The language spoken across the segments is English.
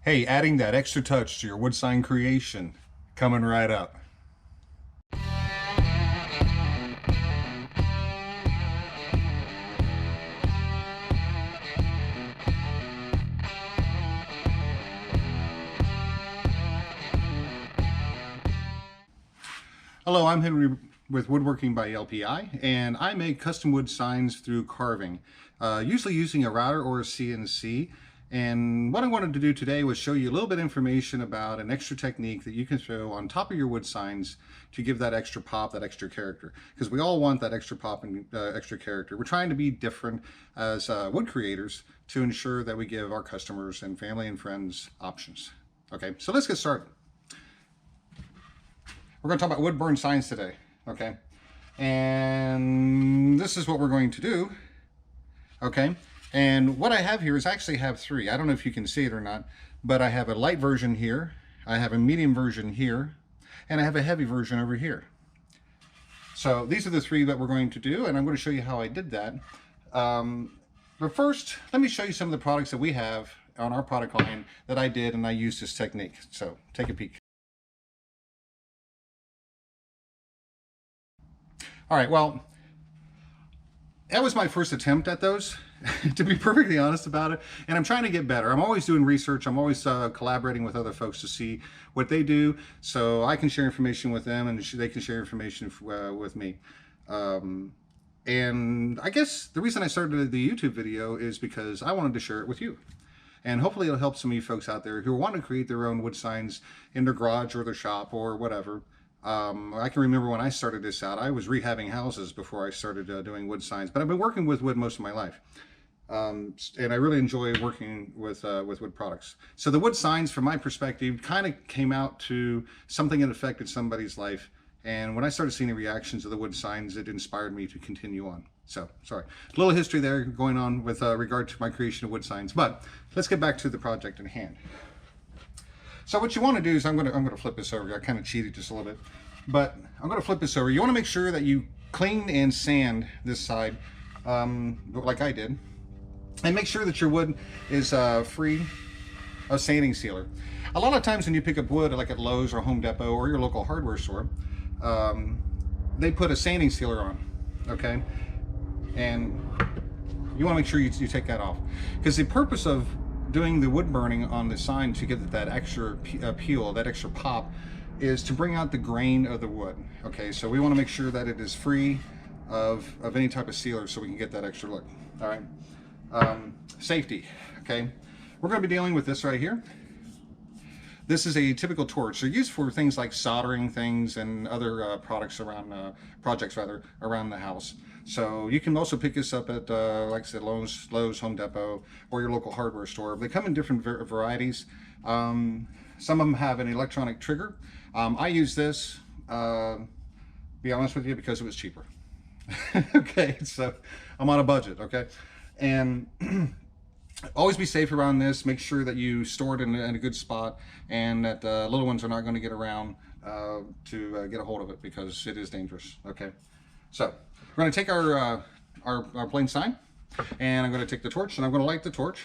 Hey, adding that extra touch to your wood sign creation, coming right up. Hello, I'm Henry with Woodworking by LPI, and I make custom wood signs through carving, usually using a router or a CNC. And what I wanted to do today was show you a little bit of information about an extra technique that you can throw on top of your wood signs to give that extra pop, that extra character. Because we all want that extra pop and extra character. We're trying to be different as wood creators to ensure that we give our customers and family and friends options. Okay, so let's get started. We're going to talk about wood burn signs today, okay? And this is what we're going to do, okay? And what I have here is I actually have three. I don't know if you can see it or not, but I have a light version here, I have a medium version here, and I have a heavy version over here. So these are the three that we're going to do, and I'm going to show you how I did that. But first, let me show you some of the products that we have on our product line that I did and I used this technique. So take a peek. All right, well, that was my first attempt at those, to be perfectly honest about it. And I'm trying to get better. I'm always doing research. I'm always collaborating with other folks to see what they do so I can share information with them and they can share information with me. And I guess the reason I started the YouTube video is because I wanted to share it with you. And hopefully it'll help some of you folks out there who want to create their own wood signs in their garage or their shop or whatever. I can remember when I started this out, I was rehabbing houses before I started doing wood signs, but I've been working with wood most of my life. And I really enjoy working with wood products. So the wood signs, from my perspective, kind of came out to something that affected somebody's life. And when I started seeing the reactions of the wood signs, it inspired me to continue on. So, sorry, a little history there going on with regard to my creation of wood signs, but let's get back to the project in hand. So what you want to do is I'm going to flip this over. I kind of cheated just a little bit, but I'm going to flip this over. You want to make sure that you clean and sand this side like I did, and make sure that your wood is free of sanding sealer. A lot of times when you pick up wood, like at Lowe's or Home Depot or your local hardware store, they put a sanding sealer on, okay? And you want to make sure you take that off, because the purpose of doing the wood burning on the sign to get that extra peel, that extra pop, is to bring out the grain of the wood. Okay, so we want to make sure that it is free of any type of sealer so we can get that extra look. All right, safety. Okay, we're going to be dealing with this right here. This is a typical torch. They're used for things like soldering things and other projects around the house. So you can also pick this up at, like I said, Lowe's, Home Depot, or your local hardware store. They come in different varieties. Some of them have an electronic trigger. I use this, be honest with you, because it was cheaper. Okay, so I'm on a budget, okay? And always be safe around this. Make sure that you store it in a good spot, and that little ones are not going to get around to get a hold of it, because it is dangerous, okay? So we're going to take our plain sign, and I'm going to take the torch, and I'm going to light the torch.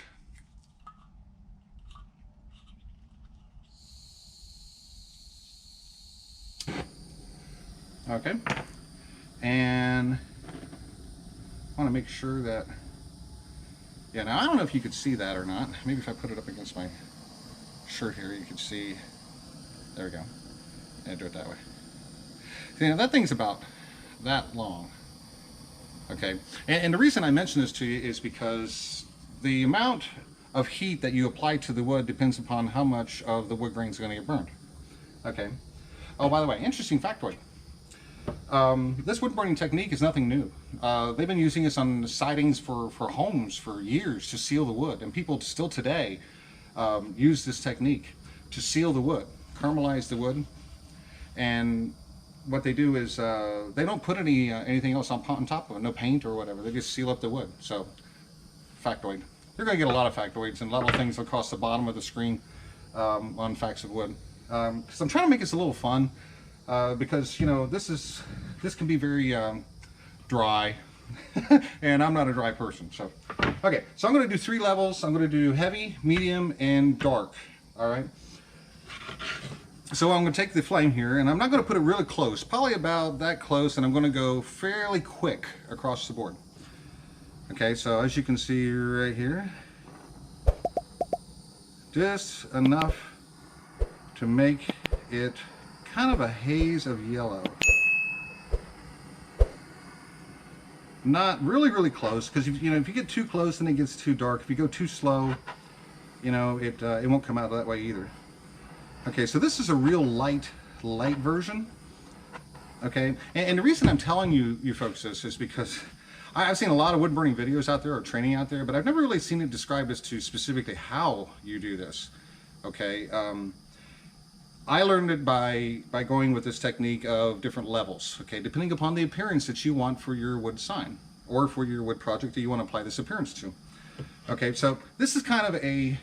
Okay, and I want to make sure that, yeah, now I don't know if you could see that or not. Maybe if I put it up against my shirt here, you could see. There we go. And do it that way. See, now that thing's about that long. Okay, and the reason I mention this to you is because the amount of heat that you apply to the wood depends upon how much of the wood grain is going to get burned. Okay. Oh, by the way, interesting factoid. This wood burning technique is nothing new. They've been using this on sidings for homes for years to seal the wood, and people still today use this technique to seal the wood, caramelize the wood. And what they do is they don't put anything else on top of it, no paint or whatever. They just seal up the wood. So, factoid. You're going to get a lot of factoids and a lot of things across the bottom of the screen on facts of wood. Because I'm trying to make this a little fun, because you know this can be very dry, and I'm not a dry person. So, okay, so I'm going to do 3 levels. I'm going to do heavy, medium, and dark. All right. So I'm going to take the flame here, and I'm not going to put it really close, probably about that close, and I'm going to go fairly quick across the board. Okay, so as you can see right here, just enough to make it kind of a haze of yellow. Not really close, because if you get too close, then it gets too dark. If you go too slow, it won't come out that way either. Okay, so this is a real light version. Okay, and the reason I'm telling you folks this is because I've seen a lot of wood burning videos out there or training out there, but I've never really seen it described as to specifically how you do this. Okay, I learned it by going with this technique of different levels. Okay, depending upon the appearance that you want for your wood sign or for your wood project that you want to apply this appearance to. Okay, so this is kind of a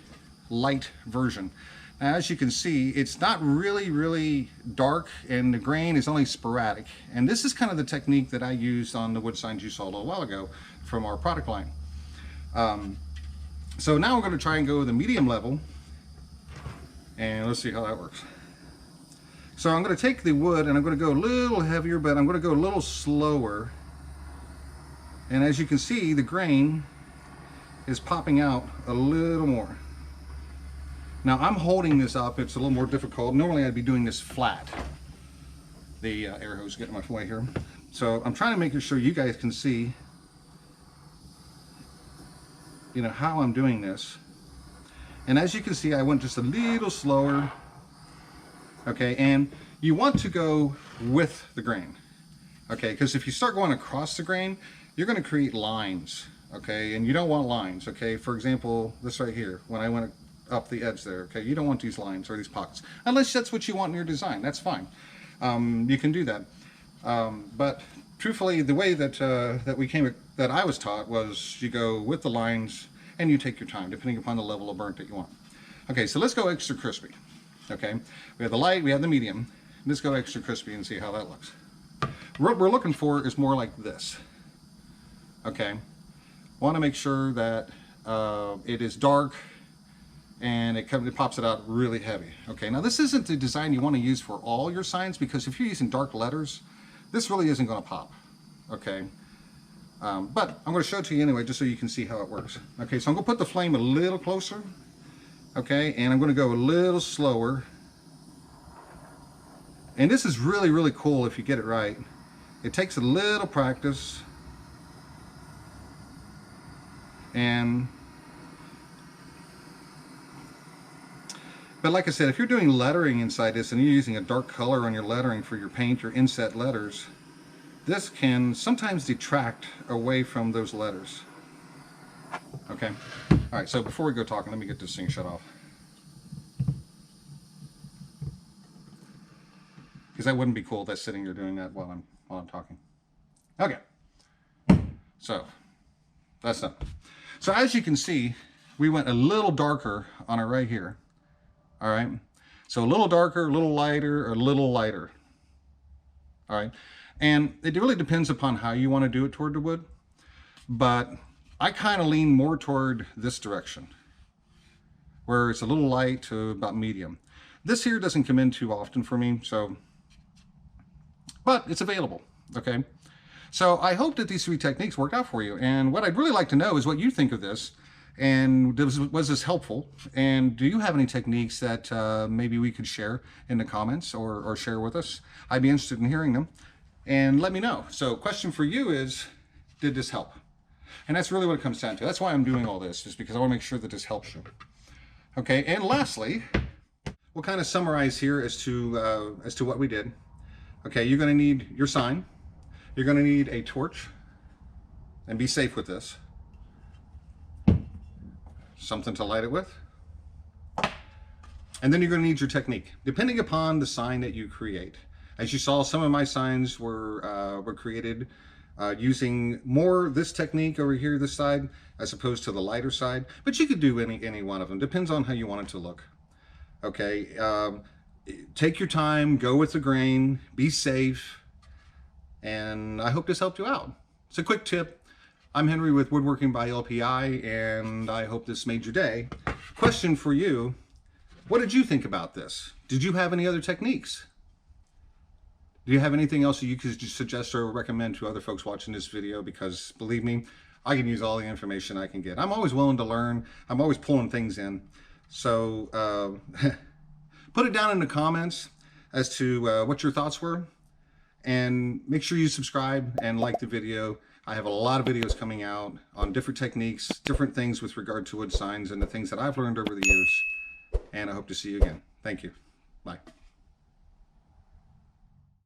light version. As you can see, it's not really dark, and the grain is only sporadic. And this is kind of the technique that I used on the wood signs you saw a little while ago from our product line. So now we're going to try and go with a medium level, and let's see how that works. So I'm going to take the wood and I'm going to go a little heavier, but I'm going to go a little slower. And as you can see, the grain is popping out a little more. Now I'm holding this up, it's a little more difficult. Normally I'd be doing this flat. The air hose is getting in my way here. So I'm trying to make sure you guys can see, how I'm doing this. And as you can see, I went just a little slower. Okay, and you want to go with the grain. Okay, because if you start going across the grain, you're going to create lines. Okay, and you don't want lines. Okay, for example, this right here, when I went up the edge there, okay, you don't want these lines or these pockets unless that's what you want in your design. That's fine. You can do that, but truthfully, the way that that I was taught was you go with the lines and you take your time depending upon the level of burnt that you want. Okay, so let's go extra crispy. Okay, we have the light, we have the medium. Let's go extra crispy and see how that looks. What we're looking for is more like this. Okay, want to make sure that it is dark and it pops it out really heavy. Okay, now this isn't the design you want to use for all your signs, because if you're using dark letters, this really isn't going to pop. Okay, but I'm going to show it to you anyway, just so you can see how it works. Okay, so I'm going to put the flame a little closer. Okay, and I'm going to go a little slower. And this is really cool if you get it right. It takes a little practice. But like I said, if you're doing lettering inside this and you're using a dark color on your lettering for your paint or inset letters, this can sometimes detract away from those letters. Okay. All right, so before we go talking, let me get this thing shut off. Because that wouldn't be cool, that's sitting here doing that while I'm talking. Okay. So, that's done. So as you can see, we went a little darker on it right here. All right. So a little darker, a little lighter, a little lighter. All right. And it really depends upon how you want to do it toward the wood. But I kind of lean more toward this direction, where it's a little light to about medium. This here doesn't come in too often for me, but it's available. Okay. So I hope that these three techniques worked out for you. And what I'd really like to know is what you think of this. And was this helpful? And do you have any techniques that maybe we could share in the comments or share with us? I'd be interested in hearing them. And let me know. So question for you is, did this help? And that's really what it comes down to. That's why I'm doing all this, is because I want to make sure that this helps you. Okay, and lastly, we'll kind of summarize here as to what we did. Okay, you're going to need your sign. You're going to need a torch. And be safe with this. Something to light it with. And then you're going to need your technique, depending upon the sign that you create. As you saw, some of my signs were created using more this technique over here, this side, as opposed to the lighter side. But you could do any one of them. Depends on how you want it to look. Okay, take your time, go with the grain, be safe, and I hope this helped you out. It's a quick tip. I'm Henry with Woodworking by LPI, and I hope this made your day. Question for you: What did you think about this? Did you have any other techniques? Do you have anything else that you could suggest or recommend to other folks watching this video? Because believe me, I can use all the information I can get. I'm always willing to learn. I'm always pulling things in. So put it down in the comments as to what your thoughts were. And make sure you subscribe and like the video. I have a lot of videos coming out on different techniques, different things with regard to wood signs and the things that I've learned over the years. And I hope to see you again. Thank you. Bye.